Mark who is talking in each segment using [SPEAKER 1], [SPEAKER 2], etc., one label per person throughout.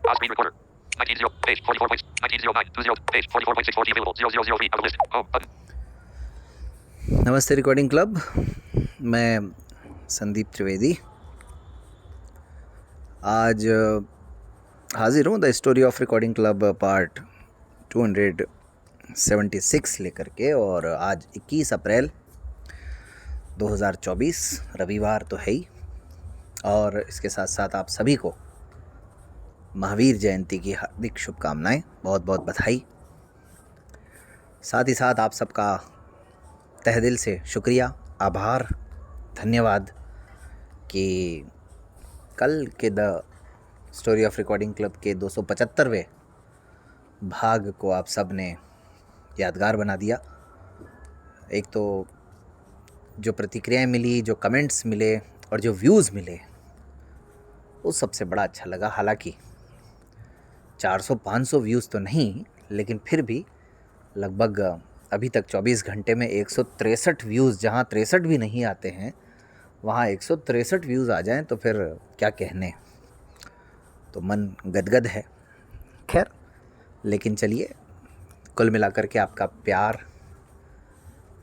[SPEAKER 1] Pause screen recorder. 19 page 44 points. 1909 20 page 44.64 available 0003 out of list. Home button.
[SPEAKER 2] नमस्ते recording club, मैं संदीप त्रिवेदी आज हाजिर हूँ the story of recording club part 276 लेकर के। और आज 21 अप्रैल 2024 रविवार तो है ही, और इसके साथ साथ आप सभी को महावीर जयंती की हार्दिक शुभकामनाएं, बहुत बहुत बधाई। साथ ही साथ आप सबका तहे दिल से शुक्रिया, आभार, धन्यवाद कि कल के the story of recording club के 275वें भाग को आप सब ने यादगार बना दिया। एक तो जो प्रतिक्रियाएं मिली, जो कमेंट्स मिले और जो व्यूज़ मिले, वो सबसे बड़ा अच्छा लगा। हालांकि 400-500 व्यूज़ तो नहीं, लेकिन फिर भी लगभग अभी तक 24 घंटे में 163 व्यूज़, जहाँ 63 भी नहीं आते हैं वहाँ 163 व्यूज़ आ जाएं तो फिर क्या कहने। तो मन गदगद है। खैर, लेकिन चलिए, कुल मिलाकर के आपका प्यार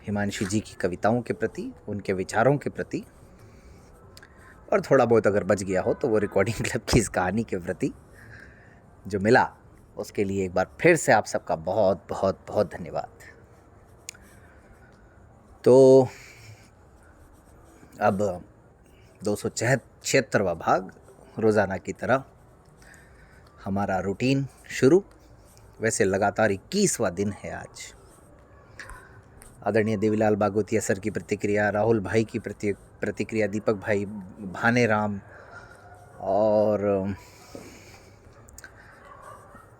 [SPEAKER 2] हिमांशु जी की कविताओं के प्रति, उनके विचारों के प्रति, और थोड़ा बहुत अगर बच गया हो तो वो रिकॉर्डिंग क्लब की इस कहानी के प्रति जो मिला, उसके लिए एक बार फिर से आप सबका बहुत बहुत बहुत धन्यवाद। तो अब 276वां भाग, रोज़ाना की तरह हमारा रूटीन शुरू। वैसे लगातार 21वां दिन है आज। आदरणीय देवीलाल बागोतिया सर की प्रतिक्रिया, राहुल भाई की प्रतिक्रिया, दीपक भाई, भाने राम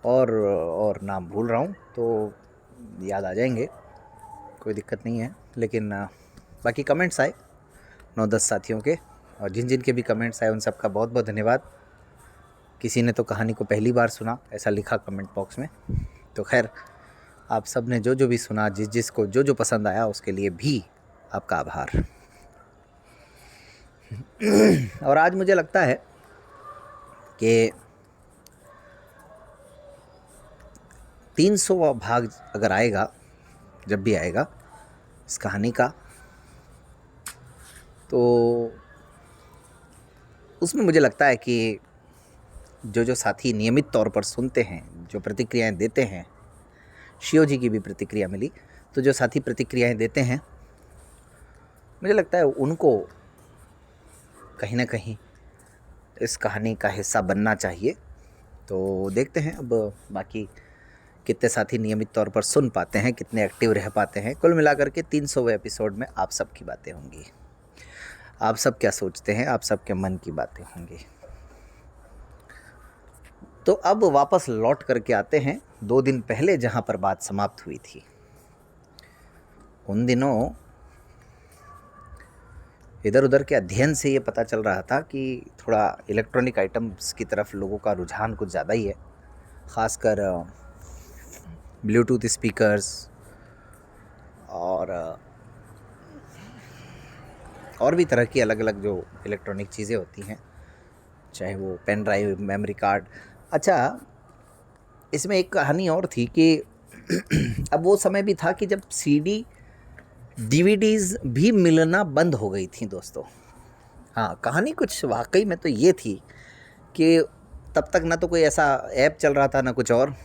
[SPEAKER 2] और नाम भूल रहा हूँ तो याद आ जाएंगे, कोई दिक्कत नहीं है। लेकिन बाकी कमेंट्स आए 9-10 साथियों के, और जिन जिन के भी कमेंट्स आए उन सब का बहुत बहुत धन्यवाद। किसी ने तो कहानी को पहली बार सुना, ऐसा लिखा कमेंट बॉक्स में। तो खैर, आप सब ने जो जो भी सुना, जिस जिस को जो जो पसंद आया, उसके लिए भी आपका आभार। और आज मुझे लगता है कि 300वां भाग अगर आएगा, जब भी आएगा इस कहानी का, तो उसमें मुझे लगता है कि जो जो साथी नियमित तौर पर सुनते हैं, जो प्रतिक्रियाएं देते हैं, शिव जी की भी प्रतिक्रिया मिली, तो जो साथी प्रतिक्रियाएं देते हैं, मुझे लगता है उनको कहीं ना कहीं इस कहानी का हिस्सा बनना चाहिए। तो देखते हैं अब बाकी कितने साथी नियमित तौर पर सुन पाते हैं, कितने एक्टिव रह पाते हैं। कुल मिलाकर के 300वें एपिसोड में आप सब की बातें होंगी, आप सब क्या सोचते हैं, आप सब के मन की बातें होंगी। तो अब वापस लौट करके आते हैं 2 दिन पहले जहां पर बात समाप्त हुई थी। उन दिनों इधर उधर के अध्ययन से ये पता चल रहा था कि थोड़ा इलेक्ट्रॉनिक आइटम्स की तरफ लोगों का रुझान कुछ ज़्यादा ही है, ख़ासकर ब्लूटूथ स्पीकर्स और भी तरह की अलग अलग जो इलेक्ट्रॉनिक चीज़ें होती हैं, चाहे वो पेन ड्राइव, मेमोरी कार्ड। अच्छा, इसमें एक कहानी और थी कि अब वो समय भी था कि जब सीडी डीवीडीज़ भी मिलना बंद हो गई थी दोस्तों। हाँ, कहानी कुछ वाकई में तो ये थी कि तब तक ना तो कोई ऐसा ऐप चल रहा था, ना कुछ और।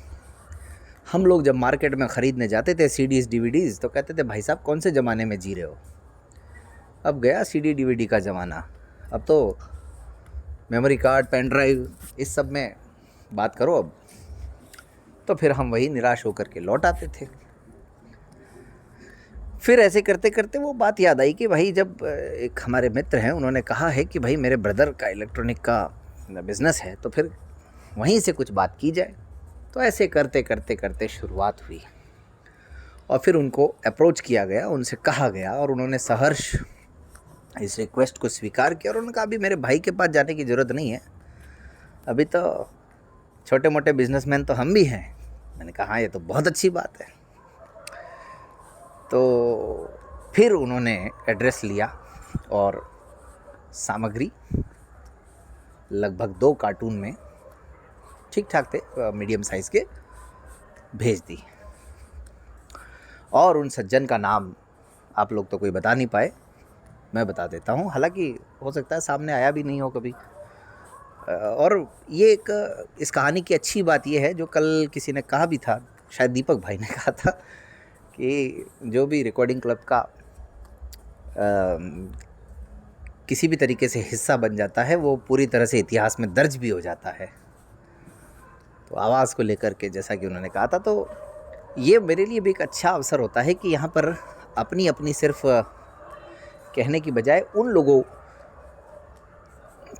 [SPEAKER 2] हम लोग जब मार्केट में ख़रीदने जाते थे सीडीज़ डीवीडीज़, तो कहते थे भाई साहब कौन से ज़माने में जी रहे हो। अब गया सीडी डीवीडी का ज़माना। अब तो मेमोरी कार्ड, पेन ड्राइव, इस सब में बात करो अब। तो फिर हम वही निराश होकर के लौट आते थे। फिर ऐसे करते करते वो बात याद आई कि भाई, जब एक हमारे मित्र हैं, उन्होंने कहा है कि भाई मेरे ब्रदर का इलेक्ट्रॉनिक का बिज़नेस है, तो फिर वहीं से कुछ बात की जाए। तो ऐसे करते करते करते शुरुआत हुई, और फिर उनको अप्रोच किया गया, उनसे कहा गया, और उन्होंने सहर्ष इस रिक्वेस्ट को स्वीकार किया। और उन्होंने कहा अभी मेरे भाई के पास जाने की ज़रूरत नहीं है, अभी तो छोटे मोटे बिजनेसमैन तो हम भी हैं। मैंने कहा हाँ, ये तो बहुत अच्छी बात है। तो फिर उन्होंने एड्रेस लिया और सामग्री लगभग 2 कार्टून में ठीक ठाक थे, मीडियम साइज़ के, भेज दी। और उन सज्जन का नाम आप लोग तो कोई बता नहीं पाए, मैं बता देता हूँ, हालांकि हो सकता है सामने आया भी नहीं हो कभी। और ये एक इस कहानी की अच्छी बात ये है, जो कल किसी ने कहा भी था, शायद दीपक भाई ने कहा था, कि जो भी रिकॉर्डिंग क्लब का किसी भी तरीके से हिस्सा बन जाता है वो पूरी तरह से इतिहास में दर्ज भी हो जाता है। तो आवाज़ को लेकर के जैसा कि उन्होंने कहा था, तो ये मेरे लिए भी एक अच्छा अवसर होता है कि यहाँ पर अपनी अपनी सिर्फ कहने की बजाय उन लोगों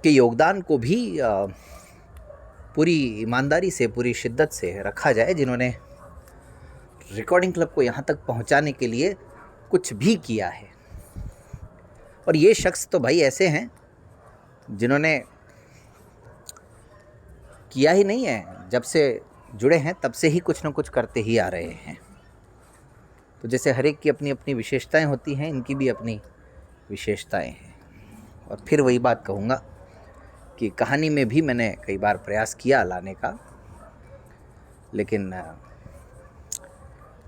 [SPEAKER 2] के योगदान को भी पूरी ईमानदारी से, पूरी शिद्दत से रखा जाए, जिन्होंने रिकॉर्डिंग क्लब को यहाँ तक पहुँचाने के लिए कुछ भी किया है। और ये शख्स तो भाई ऐसे हैं जिन्होंने किया ही नहीं है, जब से जुड़े हैं तब से ही कुछ ना कुछ करते ही आ रहे हैं। तो जैसे हर एक की अपनी अपनी विशेषताएं होती हैं, इनकी भी अपनी विशेषताएं हैं। और फिर वही बात कहूँगा कि कहानी में भी मैंने कई बार प्रयास किया लाने का, लेकिन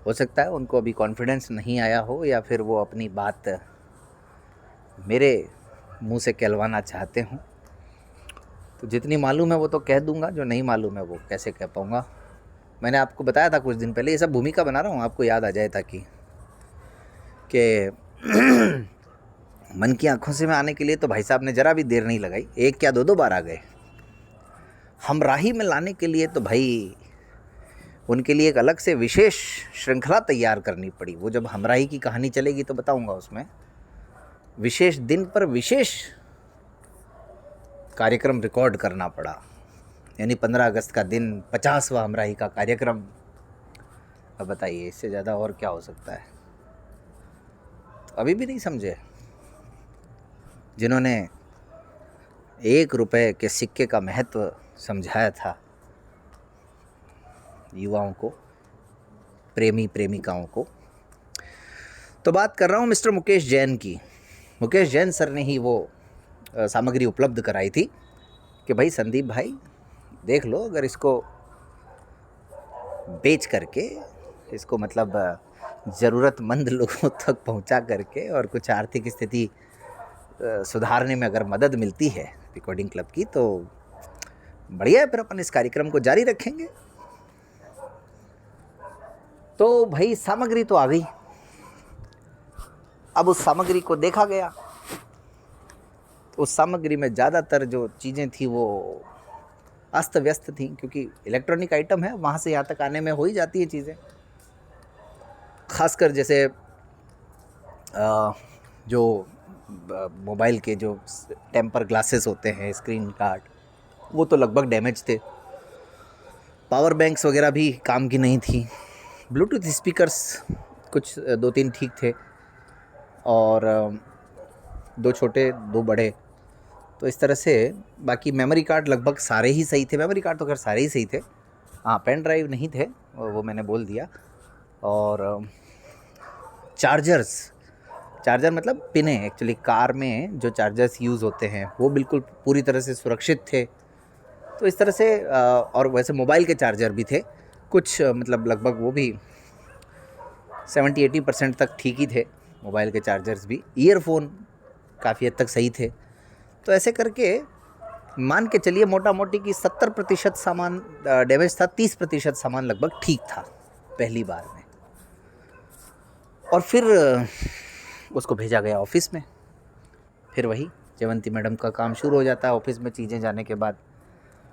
[SPEAKER 2] हो सकता है उनको अभी कॉन्फिडेंस नहीं आया हो, या फिर वो अपनी बात मेरे मुंह से कहलवाना चाहते हों। तो जितनी मालूम है वो तो कह दूंगा, जो नहीं मालूम है वो कैसे कह पाऊँगा। मैंने आपको बताया था कुछ दिन पहले, ये सब भूमिका बना रहा हूँ, आपको याद आ जाए, ताकि कि मन की आंखों से में आने के लिए तो भाई साहब ने ज़रा भी देर नहीं लगाई, एक क्या दो बार आ गए। हमराही में लाने के लिए तो भाई उनके लिए एक अलग से विशेष श्रृंखला तैयार करनी पड़ी। वो जब हमराही की कहानी चलेगी तो बताऊंगा, उसमें विशेष दिन पर विशेष कार्यक्रम रिकॉर्ड करना पड़ा। यानी 15 अगस्त का दिन 50वां हमराही का कार्यक्रम। अब बताइए इससे ज़्यादा और क्या हो सकता है। अभी भी नहीं समझे जिन्होंने 1 रुपए के सिक्के का महत्व समझाया था युवाओं को, प्रेमी प्रेमिकाओं को। तो बात कर रहा हूँ मिस्टर मुकेश जैन की। मुकेश जैन सर ने ही वो सामग्री उपलब्ध कराई थी कि भाई संदीप भाई देख लो, अगर इसको बेच करके, इसको मतलब ज़रूरतमंद लोगों तक पहुंचा करके और कुछ आर्थिक स्थिति सुधारने में अगर मदद मिलती है रिकॉर्डिंग क्लब की, तो बढ़िया है, फिर अपन इस कार्यक्रम को जारी रखेंगे। तो भाई सामग्री तो आ गई। अब उस सामग्री को देखा गया, उस सामग्री में ज़्यादातर जो चीज़ें थी वो अस्त व्यस्त थी, क्योंकि इलेक्ट्रॉनिक आइटम है, वहाँ से यहाँ तक आने में हो ही जाती है चीज़ें। ख़ासकर जैसे जो मोबाइल के जो टेम्पर ग्लासेस होते हैं, स्क्रीन गार्ड, वो तो लगभग डैमेज थे। पावर बैंक्स वगैरह भी काम की नहीं थी। ब्लूटूथ स्पीकर्स कुछ 2-3 ठीक थे, और 2 छोटे 2 बड़े। तो इस तरह से बाकी मेमोरी कार्ड लगभग सारे ही सही थे। मेमोरी कार्ड तो खैर सारे ही सही थे, हाँ पेन ड्राइव नहीं थे, वो मैंने बोल दिया। और चार्जर मतलब पिनें, एक्चुअली कार में जो चार्जर्स यूज़ होते हैं वो बिल्कुल पूरी तरह से सुरक्षित थे। तो इस तरह से और वैसे मोबाइल के चार्जर भी थे कुछ, मतलब लगभग वो भी 70-80% तक ठीक ही थे मोबाइल के चार्जर्स भी। ईयरफोन काफ़ी हद तक सही थे। तो ऐसे करके मान के चलिए मोटा मोटी कि 70% सामान डैमेज था, 30% सामान लगभग ठीक था पहली बार में। और फिर उसको भेजा गया ऑफिस में। फिर वही जयवंती मैडम का काम शुरू हो जाता है ऑफिस में चीज़ें जाने के बाद,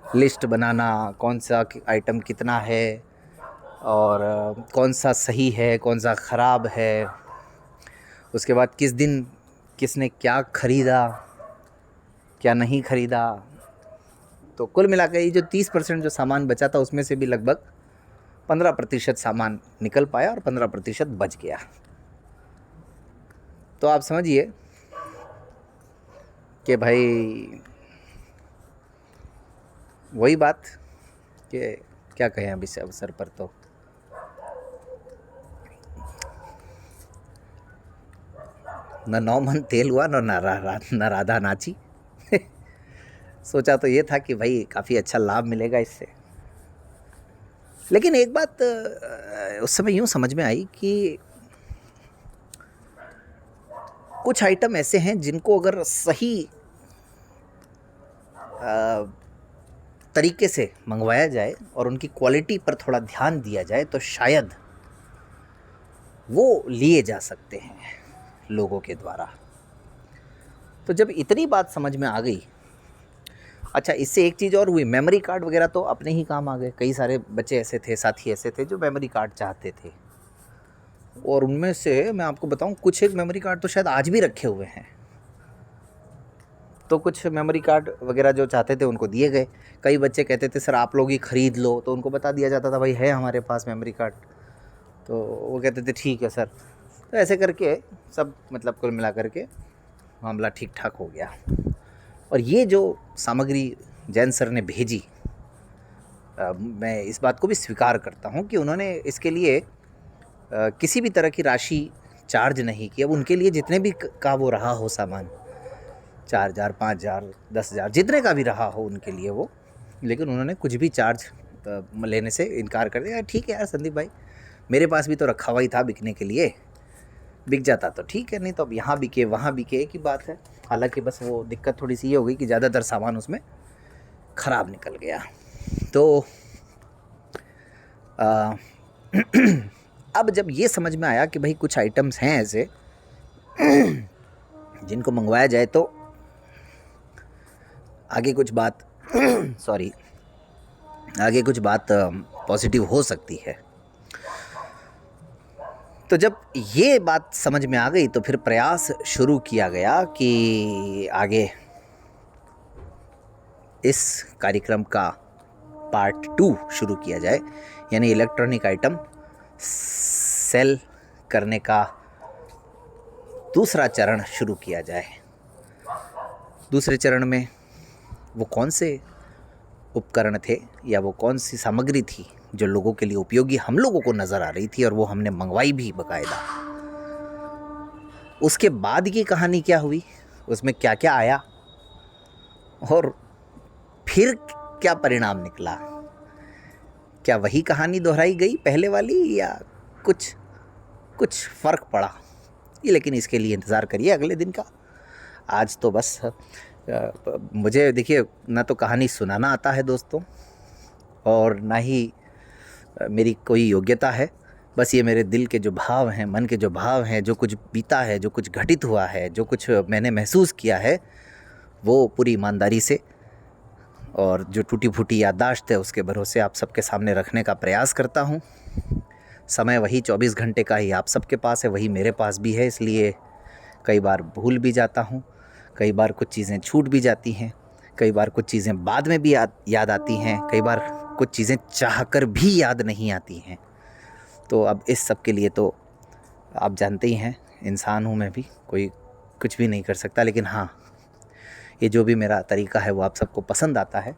[SPEAKER 2] लिस्ट बनाना, कौन सा आइटम कितना है और कौन सा सही है, कौन सा ख़राब है, उसके बाद किस दिन किसने क्या ख़रीदा, क्या नहीं ख़रीदा। तो कुल मिला के ये जो 30% जो सामान बचा था उसमें से भी लगभग 15% सामान निकल पाया और 15% बच गया। तो आप समझिए कि भाई वही बात कि क्या कहें अब इस अवसर पर। तो न 9 मन तेल हुआ न राधा नाची। सोचा तो ये था कि भाई काफ़ी अच्छा लाभ मिलेगा इससे, लेकिन एक बात उस समय यूँ समझ में आई कि कुछ आइटम ऐसे हैं जिनको अगर सही तरीके से मंगवाया जाए और उनकी क्वालिटी पर थोड़ा ध्यान दिया जाए तो शायद वो लिए जा सकते हैं लोगों के द्वारा। तो जब इतनी बात समझ में आ गई, अच्छा इससे एक चीज़ और हुई, मेमोरी कार्ड वगैरह तो अपने ही काम आ गए। कई सारे बच्चे ऐसे थे, साथी ऐसे थे जो मेमोरी कार्ड चाहते थे, और उनमें से मैं आपको बताऊं कुछ एक मेमोरी कार्ड तो शायद आज भी रखे हुए हैं। तो कुछ मेमोरी कार्ड वगैरह जो चाहते थे उनको दिए गए। कई बच्चे कहते थे सर आप लोग ही ख़रीद लो, तो उनको बता दिया जाता था भाई है हमारे पास मेमोरी कार्ड, तो वो कहते थे ठीक है सर। तो ऐसे करके सब मतलब कुल मिला करके मामला ठीक ठाक हो गया। और ये जो सामग्री जैन सर ने भेजी, मैं इस बात को भी स्वीकार करता हूँ कि उन्होंने इसके लिए किसी भी तरह की राशि चार्ज नहीं की। अब उनके लिए जितने भी का वो रहा हो सामान, 4,000, 5,000, 10,000, जितने का भी रहा हो उनके लिए वो, लेकिन उन्होंने कुछ भी चार्ज लेने से इनकार कर दिया। ठीक है यार संदीप भाई, मेरे पास भी तो रखा हुआ ही था बिकने के लिए, बिक जाता तो ठीक है, नहीं तो अब यहाँ बिके वहाँ बिके एक ही बात है। हालांकि बस वो दिक्कत थोड़ी सी ये हो गई कि ज़्यादातर सामान उसमें ख़राब निकल गया। तो अब जब ये समझ में आया कि भाई कुछ आइटम्स हैं ऐसे जिनको मंगवाया जाए तो आगे कुछ बात सॉरी आगे कुछ बात पॉजिटिव हो सकती है। तो जब ये बात समझ में आ गई तो फिर प्रयास शुरू किया गया कि आगे इस कार्यक्रम का पार्ट 2 शुरू किया जाए, यानी इलेक्ट्रॉनिक आइटम सेल करने का दूसरा चरण शुरू किया जाए। दूसरे चरण में वो कौन से उपकरण थे या वो कौन सी सामग्री थी जो लोगों के लिए उपयोगी हम लोगों को नज़र आ रही थी और वो हमने मंगवाई भी बाकायदा, उसके बाद की कहानी क्या हुई, उसमें क्या क्या आया और फिर क्या परिणाम निकला, क्या वही कहानी दोहराई गई पहले वाली या कुछ फ़र्क पड़ा, ये लेकिन इसके लिए इंतज़ार करिए अगले दिन का। आज तो बस मुझे देखिए ना तो कहानी सुनाना आता है दोस्तों, और ना ही मेरी कोई योग्यता है। बस ये मेरे दिल के जो भाव हैं, मन के जो भाव हैं, जो कुछ बीता है, जो कुछ घटित हुआ है, जो कुछ मैंने महसूस किया है, वो पूरी ईमानदारी से और जो टूटी फूटी याददाश्त है उसके भरोसे आप सबके सामने रखने का प्रयास करता हूँ। समय वही 24 घंटे का ही आप सबके पास है, वही मेरे पास भी है, इसलिए कई बार भूल भी जाता हूँ, कई बार कुछ चीज़ें छूट भी जाती हैं, कई बार कुछ चीज़ें बाद में भी याद आती हैं, कई बार कुछ चीज़ें चाहकर भी याद नहीं आती हैं। तो अब इस सब के लिए तो आप जानते ही हैं, इंसान हूँ मैं भी, कोई कुछ भी नहीं कर सकता। लेकिन हाँ, ये जो भी मेरा तरीका है वो आप सबको पसंद आता है,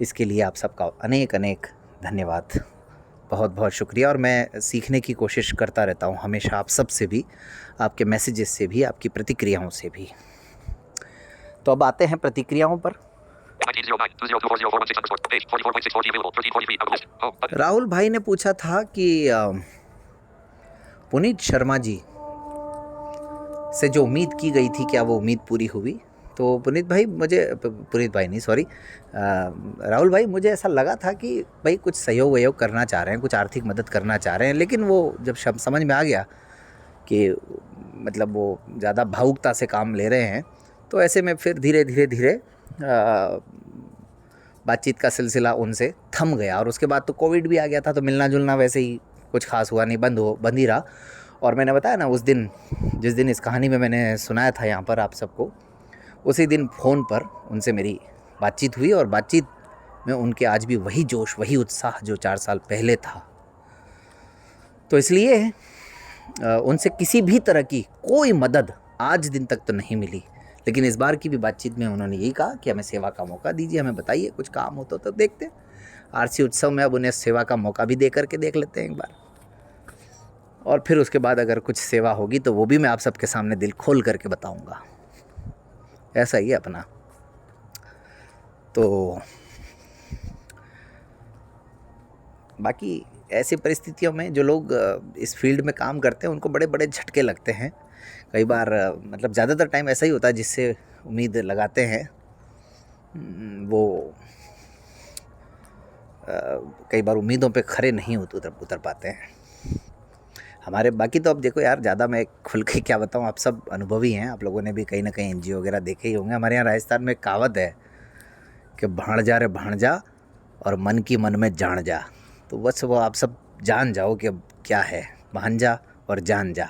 [SPEAKER 2] इसके लिए आप सबका अनेक अनेक धन्यवाद, बहुत बहुत शुक्रिया। और मैं सीखने की कोशिश करता रहता हूँ हमेशा आप सब से भी, आपके मैसेजेस से भी, आपकी प्रतिक्रियाओं से भी। तो अब आते हैं प्रतिक्रियाओं पर। राहुल भाई ने पूछा था कि पुनीत शर्मा जी से जो उम्मीद की गई थी क्या वो उम्मीद पूरी हुई। तो पुनीत भाई राहुल भाई, मुझे ऐसा लगा था कि भाई कुछ सहयोग वयोग करना चाह रहे हैं, कुछ आर्थिक मदद करना चाह रहे हैं, लेकिन वो जब समझ में आ गया कि मतलब वो ज़्यादा भावुकता से काम ले रहे हैं, तो ऐसे में फिर धीरे धीरे बातचीत का सिलसिला उनसे थम गया। और उसके बाद तो कोविड भी आ गया था, तो मिलना जुलना वैसे ही कुछ खास हुआ नहीं, बंद ही रहा। और मैंने बताया ना उस दिन, जिस दिन इस कहानी में मैंने सुनाया था यहाँ पर आप सबको, उसी दिन फ़ोन पर उनसे मेरी बातचीत हुई, और बातचीत में उनके आज भी वही जोश, वही उत्साह जो 4 साल पहले था। तो इसलिए उनसे किसी भी तरह की कोई मदद आज दिन तक तो नहीं मिली, लेकिन इस बार की भी बातचीत में उन्होंने यही कहा कि हमें सेवा का मौका दीजिए, हमें बताइए कुछ काम हो तो देखते हैं। आरसी उत्सव में अब उन्हें सेवा का मौका भी दे करके देख लेते हैं एक बार, और फिर उसके बाद अगर कुछ सेवा होगी तो वो भी मैं आप सबके सामने दिल खोल करके बताऊंगा। ऐसा ही है अपना। तो बाकी ऐसी परिस्थितियों में जो लोग इस फील्ड में काम करते हैं उनको बड़े बड़े झटके लगते हैं कई बार, मतलब ज़्यादातर टाइम ऐसा ही होता है जिससे उम्मीद लगाते हैं वो कई बार उम्मीदों पे खरे नहीं उतर पाते हैं हमारे। बाकी तो अब देखो यार, ज़्यादा मैं खुल के क्या बताऊँ, आप सब अनुभवी हैं, आप लोगों ने भी कहीं ना कहीं एनजीओ वगैरह देखे ही होंगे। हमारे यहाँ राजस्थान में एक कहावत है कि भाणजा रे भाणजा और मन की मन में जान जा। तो बस वो आप सब जान जाओ कि अब क्या है, भांजा और जान जा।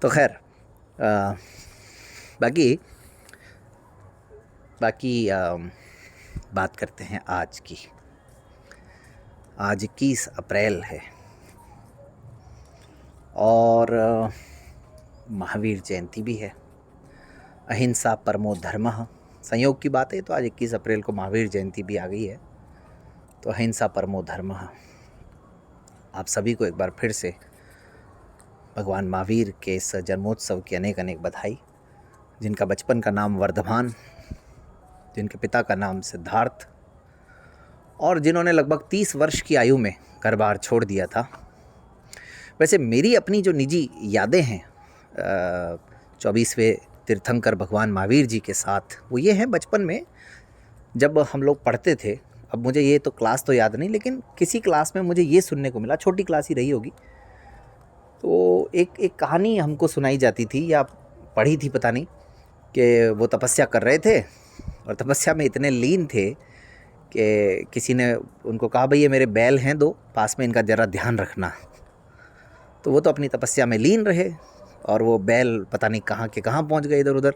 [SPEAKER 2] तो खैर बाकी बात करते हैं आज की। आज 21 अप्रैल है और महावीर जयंती भी है। अहिंसा परमो धर्मः, संयोग की बात है तो आज 21 अप्रैल को महावीर जयंती भी आ गई है। तो अहिंसा परमो धर्मः, आप सभी को एक बार फिर से भगवान महावीर के इस जन्मोत्सव की अनेक अनेक बधाई। जिनका बचपन का नाम वर्धमान, जिनके पिता का नाम सिद्धार्थ, और जिन्होंने लगभग 30 वर्ष की आयु में घर बार छोड़ दिया था। वैसे मेरी अपनी जो निजी यादें हैं 24वें तीर्थंकर भगवान महावीर जी के साथ, वो ये हैं बचपन में जब हम लोग पढ़ते थे। अब मुझे ये तो क्लास तो याद नहीं, लेकिन किसी क्लास में मुझे ये सुनने को मिला, छोटी क्लास ही रही होगी, तो एक कहानी हमको सुनाई जाती थी या पढ़ी थी पता नहीं, कि वो तपस्या कर रहे थे और तपस्या में इतने लीन थे कि किसी ने उनको कहा भाई ये मेरे बैल हैं दो, पास में इनका ज़रा ध्यान रखना। तो वो तो अपनी तपस्या में लीन रहे और वो बैल पता नहीं कहाँ के कहाँ पहुँच गए इधर उधर,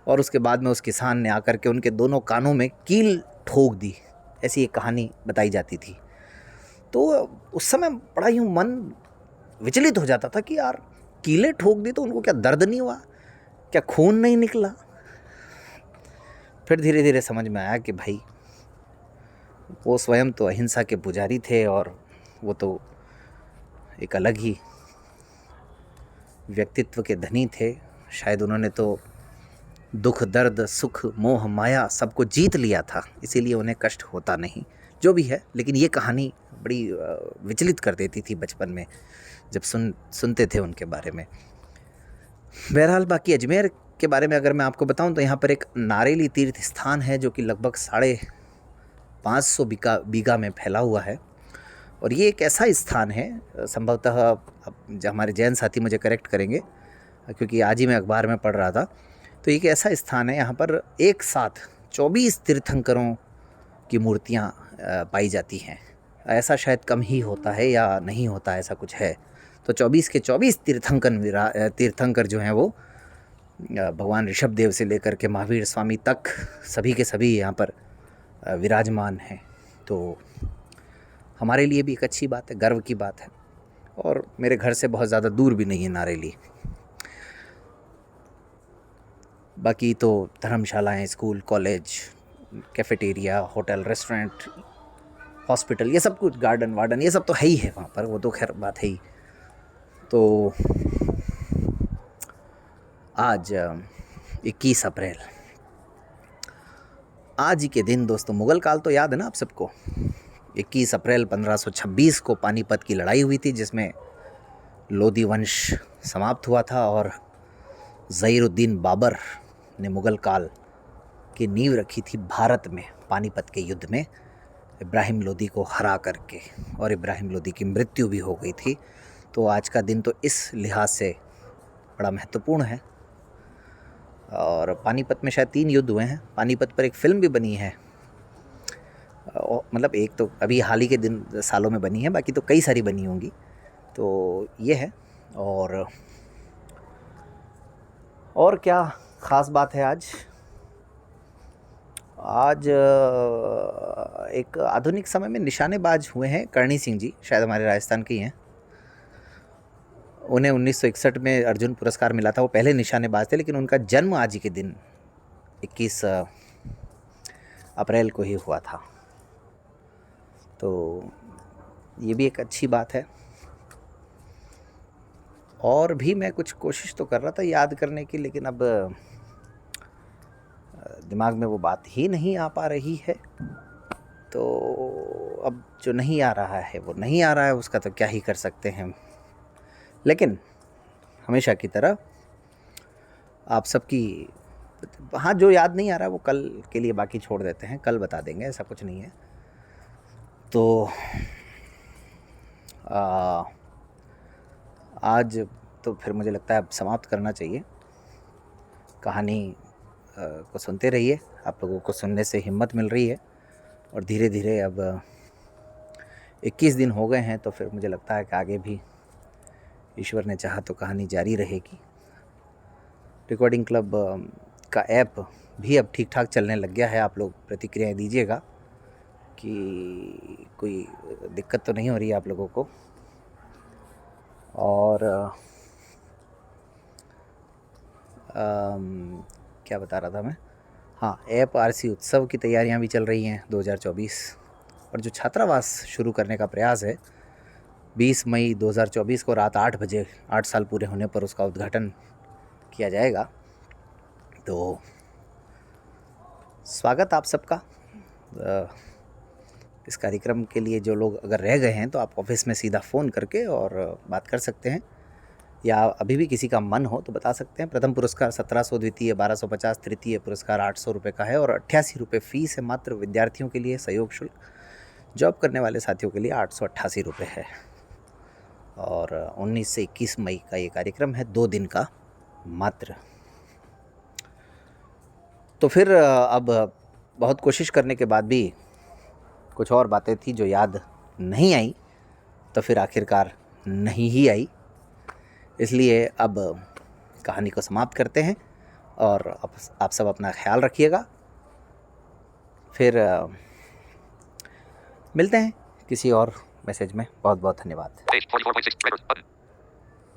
[SPEAKER 2] और उसके बाद में उस किसान ने आकर के उनके दोनों कानों में कील ठोक दी। ऐसी एक कहानी बताई जाती थी। तो उस समय बड़ा यूँ मन विचलित हो जाता था कि यार कीलें ठोक दी तो उनको क्या दर्द नहीं हुआ, क्या खून नहीं निकला। फिर धीरे धीरे समझ में आया कि भाई वो स्वयं तो अहिंसा के पुजारी थे और वो तो एक अलग ही व्यक्तित्व के धनी थे। शायद उन्होंने तो दुख दर्द सुख मोह माया सबको जीत लिया था, इसीलिए उन्हें कष्ट होता नहीं, जो भी है। लेकिन ये कहानी बड़ी विचलित कर देती थी बचपन में जब सुनते थे उनके बारे में। बहरहाल बाकी अजमेर के बारे में अगर मैं आपको बताऊं तो यहाँ पर एक नारेली तीर्थ स्थान है जो कि लगभग 550 बीघा में फैला हुआ है। और ये एक ऐसा स्थान है, संभवतः अब जो हमारे जैन साथी मुझे करेक्ट करेंगे क्योंकि आज ही मैं अखबार में पढ़ रहा था, तो एक ऐसा स्थान है यहाँ पर एक साथ 24 तीर्थंकरों की मूर्तियाँ पाई जाती हैं। ऐसा शायद कम ही होता है या नहीं होता, ऐसा कुछ है। तो 24 के 24 तीर्थंकर जो हैं वो भगवान ऋषभ देव से लेकर के महावीर स्वामी तक सभी के सभी यहाँ पर विराजमान हैं। तो हमारे लिए भी एक अच्छी बात है, गर्व की बात है। और मेरे घर से बहुत ज़्यादा दूर भी नहीं है नारेली। बाकी तो धर्मशालाएँ, school, college, cafeteria, hotel, restaurant, hospital, ये सब कुछ, गार्डन वार्डन, ये सब तो है ही है वहाँ पर, वो तो खैर बात है ही। तो आज 21 अप्रैल, आज के दिन दोस्तों मुग़ल काल तो याद है ना आप सबको। 21 अप्रैल 1526 को पानीपत की लड़ाई हुई थी जिसमें लोधी वंश समाप्त हुआ था और ज़हीरुद्दीन बाबर ने मुग़ल काल की नींव रखी थी भारत में पानीपत के युद्ध में इब्राहिम लोदी को हरा करके, और इब्राहिम लोदी की मृत्यु भी हो गई थी। तो आज का दिन तो इस लिहाज से बड़ा महत्वपूर्ण है। और पानीपत में शायद 3 युद्ध हुए हैं। पानीपत पर एक फ़िल्म भी बनी है, मतलब एक तो अभी हाल ही के सालों में बनी है, बाकी तो कई सारी बनी होंगी। तो ये है। और क्या ख़ास बात है आज एक आधुनिक समय में निशानेबाज हुए हैं करणी सिंह जी, शायद हमारे राजस्थान के ही हैं। उन्हें 1961 में अर्जुन पुरस्कार मिला था। वो पहले निशानेबाज थे, लेकिन उनका जन्म आज ही के दिन 21 अप्रैल को ही हुआ था। तो ये भी एक अच्छी बात है। और भी मैं कुछ कोशिश तो कर रहा था याद करने की, लेकिन अब दिमाग में वो बात ही नहीं आ पा रही है। तो अब जो नहीं आ रहा है वो नहीं आ रहा है, उसका तो क्या ही कर सकते हैं। लेकिन हमेशा की तरह आप सबकी, हाँ, जो याद नहीं आ रहा है वो कल के लिए बाकी छोड़ देते हैं, कल बता देंगे, ऐसा कुछ नहीं है। तो आज तो फिर मुझे लगता है अब समाप्त करना चाहिए। कहानी को सुनते रहिए, आप लोगों को सुनने से हिम्मत मिल रही है, और धीरे धीरे अब 21 दिन हो गए हैं, तो फिर मुझे लगता है कि आगे भी ईश्वर ने चाहा तो कहानी जारी रहेगी। रिकॉर्डिंग क्लब का ऐप भी अब ठीक ठाक चलने लग गया है। आप लोग प्रतिक्रियाएं दीजिएगा कि कोई दिक्कत तो नहीं हो रही है आप लोगों को। और क्या बता रहा था मैं, हाँ, ऐप आरसी उत्सव की तैयारियां भी चल रही हैं 2024, और जो छात्रावास शुरू करने का प्रयास है 20 मई 2024 को रात 8 बजे 8 साल पूरे होने पर उसका उद्घाटन किया जाएगा। तो स्वागत आप सबका। इस कार्यक्रम के लिए जो लोग अगर रह गए हैं तो आप ऑफिस में सीधा फ़ोन करके और बात कर सकते हैं, या अभी भी किसी का मन हो तो बता सकते हैं। प्रथम पुरस्कार 1700, द्वितीय 1250, तृतीय पुरस्कार 800 रुपये का है, और 88 रुपये फ़ीस है मात्र विद्यार्थियों के लिए सहयोग शुल्क। जॉब करने वाले साथियों के लिए 888 रुपये है। और 19 से 21 मई का ये कार्यक्रम है, 2 दिन का मात्र। तो फिर अब बहुत कोशिश करने के बाद भी कुछ और बातें थी जो याद नहीं आई, तो फिर आखिरकार नहीं ही आई। इसलिए अब कहानी को समाप्त करते हैं, और आप सब अपना ख्याल रखिएगा। फिर मिलते हैं किसी और मैसेज में। बहुत बहुत धन्यवाद।
[SPEAKER 1] Page 44.6 record button.